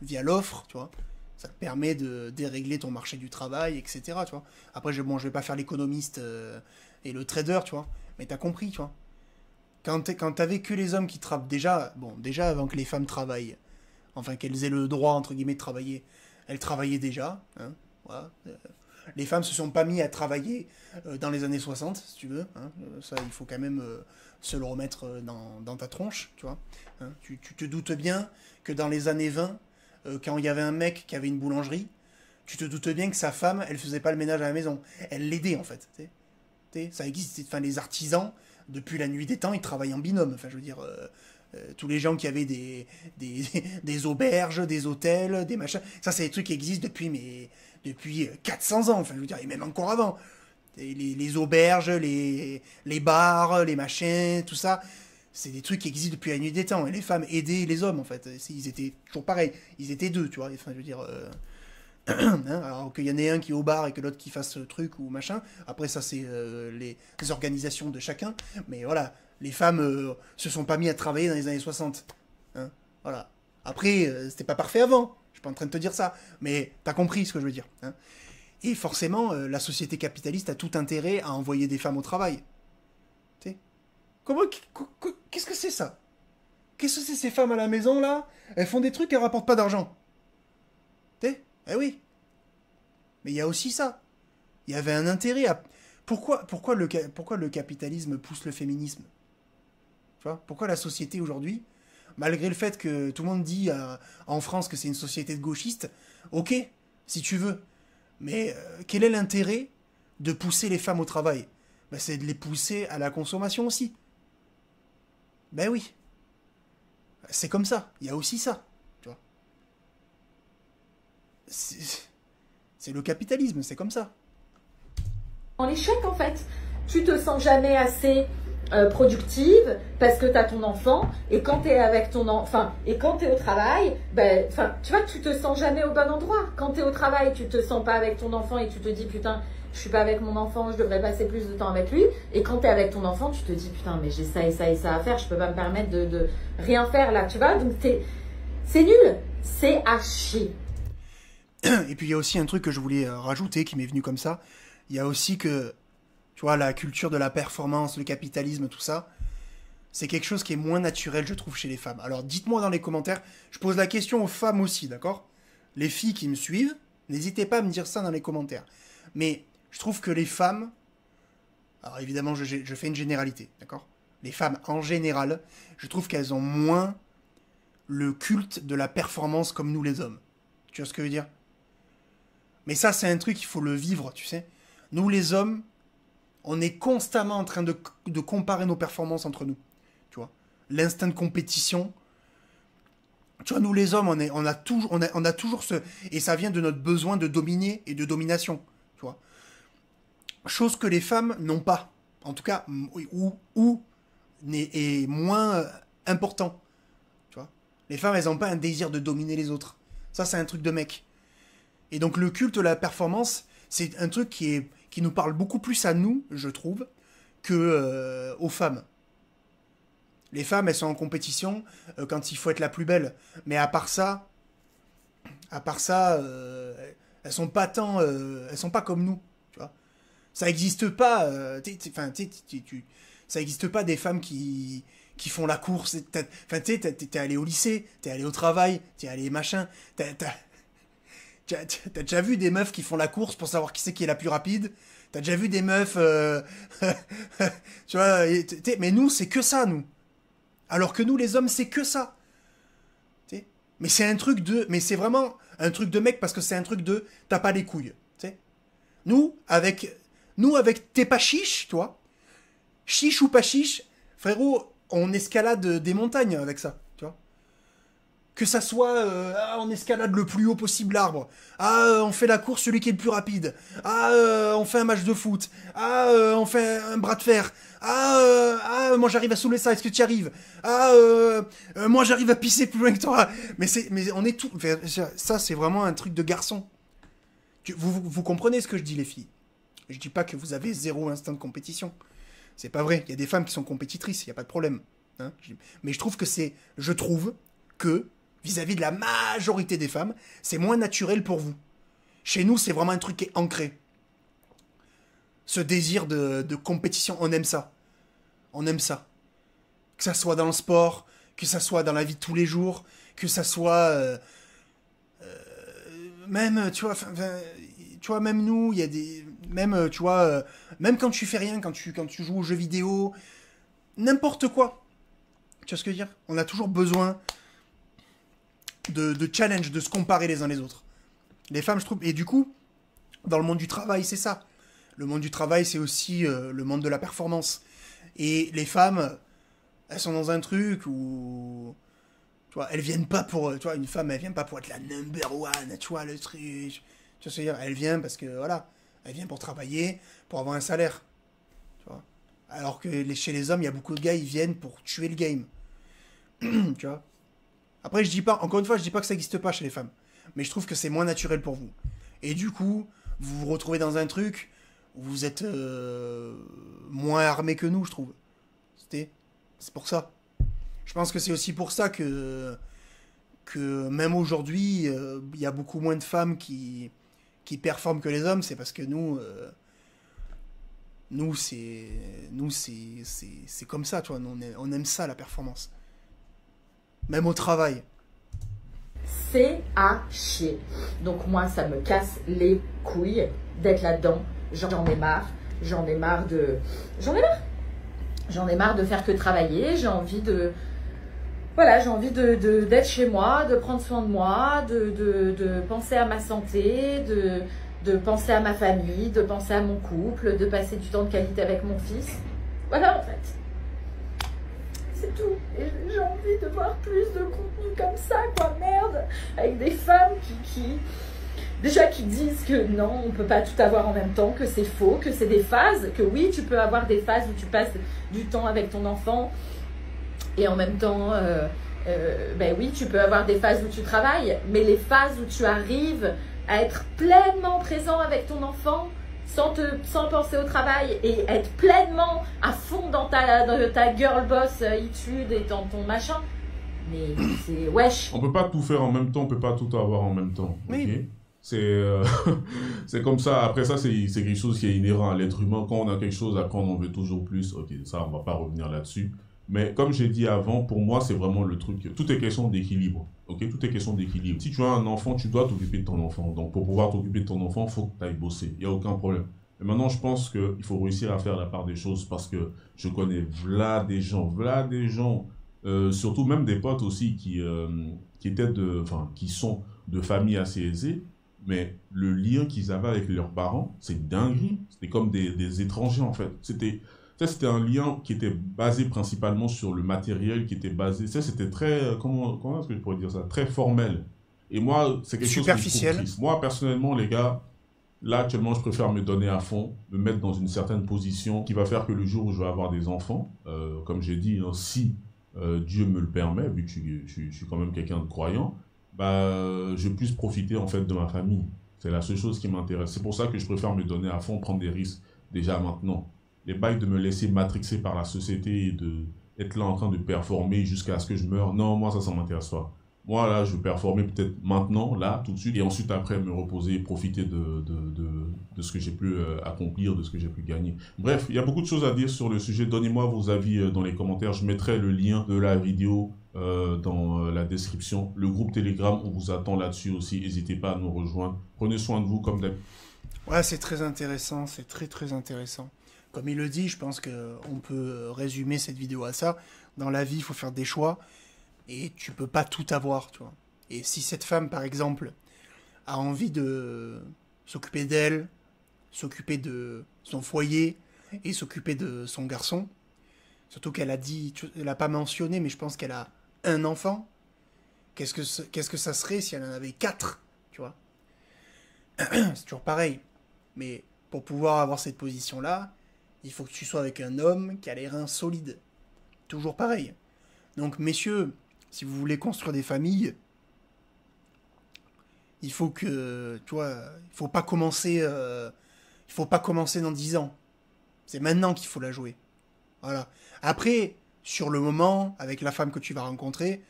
via l'offre, tu vois, ça te permet de dérégler ton marché du travail, etc. Tu vois. Après, je vais pas faire l'économiste et le trader, tu vois, mais t'as compris, tu vois. Quand t'avais que les hommes qui travaillent, déjà avant que les femmes travaillent, enfin qu'elles aient le droit, entre guillemets, de travailler, elles travaillaient déjà, hein, voilà. Les femmes se sont pas mis à travailler dans les années 60, si tu veux. Hein. Ça, il faut quand même se le remettre dans ta tronche, tu vois. Hein. Tu te doutes bien que dans les années 20, quand il y avait un mec qui avait une boulangerie, tu te doutes bien que sa femme, elle faisait pas le ménage à la maison. Elle l'aidait, en fait. Ça existe. Enfin, les artisans, depuis la nuit des temps, ils travaillent en binôme. Enfin, je veux dire... tous les gens qui avaient des auberges, des hôtels, des machins. Ça, c'est des trucs qui existent depuis 400 ans, enfin, je veux dire, et même encore avant. Les auberges, les bars, les machins, tout ça, c'est des trucs qui existent depuis la nuit des temps. Et les femmes aidaient les hommes, en fait. Ils étaient toujours pareils. Ils étaient deux, tu vois. Enfin, je veux dire... hein, alors qu'il y en ait un qui est au bar et que l'autre qui fasse ce truc ou machin. Après, ça, c'est les organisations de chacun. Mais voilà, Les femmes se sont pas mis à travailler dans les années 60. Hein, voilà. Après, c'était pas parfait avant. Je suis pas en train de te dire ça. Mais t'as compris ce que je veux dire. Hein. Et forcément, la société capitaliste a tout intérêt à envoyer des femmes au travail. Tu sais. Qu'est-ce que c'est ça? Qu'est-ce que c'est ces femmes à la maison, là? Elles font des trucs, elles rapportent pas d'argent. Tu sais? Eh oui. Mais il y a aussi ça. Il y avait un intérêt à... Pourquoi le capitalisme pousse le féminisme? Tu vois? Pourquoi la société aujourd'hui, malgré le fait que tout le monde dit en France que c'est une société de gauchistes, ok, si tu veux. Mais quel est l'intérêt de pousser les femmes au travail? Ben, c'est de les pousser à la consommation aussi. Ben oui. C'est comme ça. Il y a aussi ça. Tu vois? C'est le capitalisme, c'est comme ça. En l'échec en fait. Tu te sens jamais assez productive parce que tu as ton enfant et quand tu es avec ton enfant et quand tu es au travail, ben tu vois, tu te sens jamais au bon endroit. Quand tu es au travail, tu te sens pas avec ton enfant et tu te dis putain, je suis pas avec mon enfant, je devrais passer plus de temps avec lui. Et quand tu es avec ton enfant, tu te dis putain, mais j'ai ça et ça et ça à faire, je peux pas me permettre de rien faire là, tu vois. Donc c'est nul, c'est à chier. Et puis il y a aussi un truc que je voulais rajouter qui m'est venu comme ça. Il y a aussi que, tu vois, la culture de la performance, le capitalisme, tout ça, c'est quelque chose qui est moins naturel, je trouve, chez les femmes. Alors dites-moi dans les commentaires, je pose la question aux femmes aussi, d'accord? Les filles qui me suivent, n'hésitez pas à me dire ça dans les commentaires. Mais je trouve que les femmes, alors évidemment je fais une généralité, d'accord? Les femmes en général, je trouve qu'elles ont moins le culte de la performance comme nous les hommes. Tu vois ce que je veux dire? Mais ça, c'est un truc, il faut le vivre, tu sais. Nous, les hommes, on est constamment en train de comparer nos performances entre nous. Tu vois, l'instinct de compétition. Tu vois, nous, les hommes, on a toujours ce... Et ça vient de notre besoin de dominer et de domination. Tu vois. Chose que les femmes n'ont pas. En tout cas, ou est moins important. Tu vois. Les femmes, elles n'ont pas un désir de dominer les autres. Ça, c'est un truc de mec. Et donc, le culte de la performance, c'est un truc qui nous parle beaucoup plus à nous, je trouve, que aux femmes. Les femmes, elles sont en compétition quand il faut être la plus belle. Mais à part ça, elles sont pas tant, elles sont pas comme nous, tu vois. Ça existe pas, ça existe pas des femmes qui font la course. Enfin, tu sais, t'es allé au lycée, t'es allé au travail, t'es allé machin, T'as déjà vu des meufs qui font la course pour savoir qui c'est qui est la plus rapide? T'as déjà vu des meufs... tu vois, mais nous, c'est que ça, nous. Alors que nous, les hommes, c'est que ça. T'sais, mais c'est un truc de... Mais c'est vraiment un truc de mec parce que c'est un truc de... T'as pas les couilles. T'sais. Nous, avec t'es pas chiche, toi. Chiche ou pas chiche, frérot, on escalade des montagnes avec ça. Que ça soit, on escalade le plus haut possible l'arbre. On fait la course, celui qui est le plus rapide. On fait un match de foot. On fait un bras de fer. Moi j'arrive à soulever ça, est-ce que tu y arrives? Moi j'arrive à pisser plus loin que toi. Mais on est tout... Ça, c'est vraiment un truc de garçon. Vous comprenez ce que je dis, les filles? Je dis pas que vous avez zéro instinct de compétition. C'est pas vrai. Il y a des femmes qui sont compétitrices, il n'y a pas de problème. Hein, mais je trouve que vis-à-vis de la majorité des femmes, c'est moins naturel pour vous. Chez nous, c'est vraiment un truc qui est ancré. Ce désir de compétition, on aime ça. On aime ça. Que ça soit dans le sport, que ça soit dans la vie de tous les jours, que ça soit... même, tu vois, même nous, il y a des... Même, tu vois, même quand tu fais rien, quand tu joues aux jeux vidéo, n'importe quoi. Tu vois ce que je veux dire? On a toujours besoin... de challenge, de se comparer les uns les autres. Les femmes, je trouve... Et du coup, dans le monde du travail, c'est ça. Le monde du travail, c'est aussi le monde de la performance. Et les femmes, elles sont dans un truc où... Tu vois, elles viennent pas pour... Tu vois, une femme, elle vient pas pour être la number one, tu vois, le truc... Tu vois ce que je veux dire? Elle vient parce que, voilà, elle vient pour travailler, pour avoir un salaire. Tu vois. Alors que chez les hommes, il y a beaucoup de gars, ils viennent pour tuer le game. Tu vois. Après, je dis pas, encore une fois, je dis pas que ça n'existe pas chez les femmes. Mais je trouve que c'est moins naturel pour vous. Et du coup, vous vous retrouvez dans un truc où vous êtes moins armé que nous, je trouve. C'est pour ça. Je pense que c'est aussi pour ça que même aujourd'hui, il y a beaucoup moins de femmes qui performent que les hommes. C'est parce que nous c'est comme ça, tu vois. Nous, on aime ça, la performance. Même au travail. C'est à chier. Donc moi, ça me casse les couilles d'être là-dedans. J'en ai marre. J'en ai marre de faire que travailler. J'ai envie de... Voilà, j'ai envie d'être chez moi, de prendre soin de moi, de penser à ma santé, de penser à ma famille, de penser à mon couple, de passer du temps de qualité avec mon fils. Voilà, en fait. C'est tout. Et j'ai envie de voir plus de contenu comme ça, quoi, merde. Avec des femmes qui disent que non, on peut pas tout avoir en même temps, que c'est faux, que c'est des phases, que oui, tu peux avoir des phases où tu passes du temps avec ton enfant et en même temps, ben oui, tu peux avoir des phases où tu travailles, mais les phases où tu arrives à être pleinement présent avec ton enfant, sans penser au travail et être pleinement à fond dans ta girl boss étude et dans ton machin, mais c'est wesh. On peut pas tout faire en même temps, on peut pas tout avoir en même temps. Oui. Okay, c'est comme ça. Après ça, c'est quelque chose qui est inhérent à l'être humain. Quand on a quelque chose, après on en veut toujours plus. Ok, ça, on va pas revenir là-dessus. Mais comme j'ai dit avant, pour moi, c'est vraiment le truc. Tout est question d'équilibre. Ok, tout est question d'équilibre. Si tu as un enfant, tu dois t'occuper de ton enfant. Donc, pour pouvoir t'occuper de ton enfant, il faut que tu ailles bosser. Il n'y a aucun problème. Et maintenant, je pense qu'il faut réussir à faire la part des choses parce que je connais des gens, surtout même des potes aussi qui sont de familles assez aisées, mais le lien qu'ils avaient avec leurs parents, c'est dinguerie. C'était comme des étrangers en fait. C'était un lien qui était basé principalement sur le matériel, qui était basé... C'était très... comment est-ce que je pourrais dire ça? Très formel. Et moi, c'est quelque chose que je trouve triste. Moi, personnellement, les gars, là, actuellement, je préfère me donner à fond, me mettre dans une certaine position qui va faire que le jour où je vais avoir des enfants, comme j'ai dit, hein, si Dieu me le permet, vu que je suis quand même quelqu'un de croyant, bah, je puisse profiter en fait de ma famille. C'est la seule chose qui m'intéresse. C'est pour ça que je préfère me donner à fond, prendre des risques déjà maintenant. Les bails de me laisser matrixer par la société et d'être là en train de performer jusqu'à ce que je meure, non, moi ça m'intéresse pas. Moi là, je veux performer peut-être maintenant, là, tout de suite, et ensuite après me reposer et profiter de ce que j'ai pu accomplir, de ce que j'ai pu gagner. Bref, il y a beaucoup de choses à dire sur le sujet. Donnez-moi vos avis dans les commentaires. Je mettrai le lien de la vidéo dans la description. Le groupe Telegram, on vous attend là-dessus aussi. N'hésitez pas à nous rejoindre. Prenez soin de vous comme d'habitude. Ouais, c'est très intéressant, c'est très très intéressant. Comme il le dit, je pense qu'on peut résumer cette vidéo à ça. Dans la vie, il faut faire des choix et tu peux pas tout avoir, tu vois. Et si cette femme, par exemple, a envie de s'occuper d'elle, s'occuper de son foyer et s'occuper de son garçon, surtout qu'elle a dit, elle a pas mentionné, mais je pense qu'elle a un enfant. Qu'est-ce que ça serait si elle en avait 4, tu vois? C'est toujours pareil. Mais pour pouvoir avoir cette position-là, il faut que tu sois avec un homme qui a les reins solides. Toujours pareil. Donc, messieurs, si vous voulez construire des familles, il faut que, tu vois, il faut pas commencer dans 10 ans. C'est maintenant qu'il faut la jouer. Voilà. Après, sur le moment, avec la femme que tu vas rencontrer,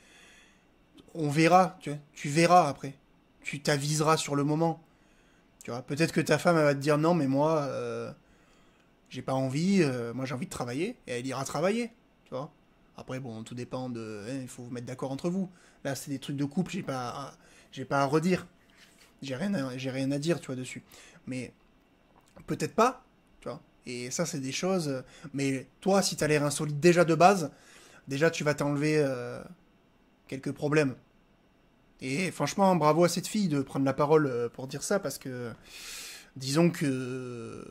on verra, tu verras après. Tu t'aviseras sur le moment. Tu vois, peut-être que ta femme, elle va te dire non, mais moi, j'ai pas envie, moi j'ai envie de travailler, et elle ira travailler, tu vois. Après, bon, tout dépend de... il faut vous mettre d'accord entre vous. Là, c'est des trucs de couple, j'ai pas à redire. J'ai rien à dire, tu vois, dessus. Mais peut-être pas, tu vois. Et ça, c'est des choses... Mais toi, si t'as l'air insolite déjà de base, déjà, tu vas t'enlever quelques problèmes. Et franchement, bravo à cette fille de prendre la parole pour dire ça, parce que... Disons que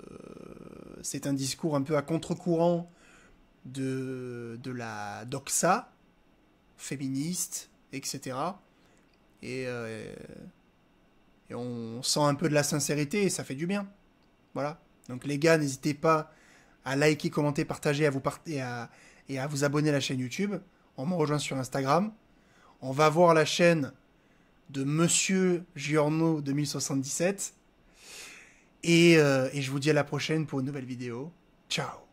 c'est un discours un peu à contre-courant de la doxa féministe, etc. Et on sent un peu de la sincérité et ça fait du bien. Voilà. Donc les gars, n'hésitez pas à liker, commenter, partager et à vous abonner à la chaîne YouTube. On me rejoint sur Instagram. On va voir la chaîne de Monsieur Giorno 2077. Et je vous dis à la prochaine pour une nouvelle vidéo. Ciao.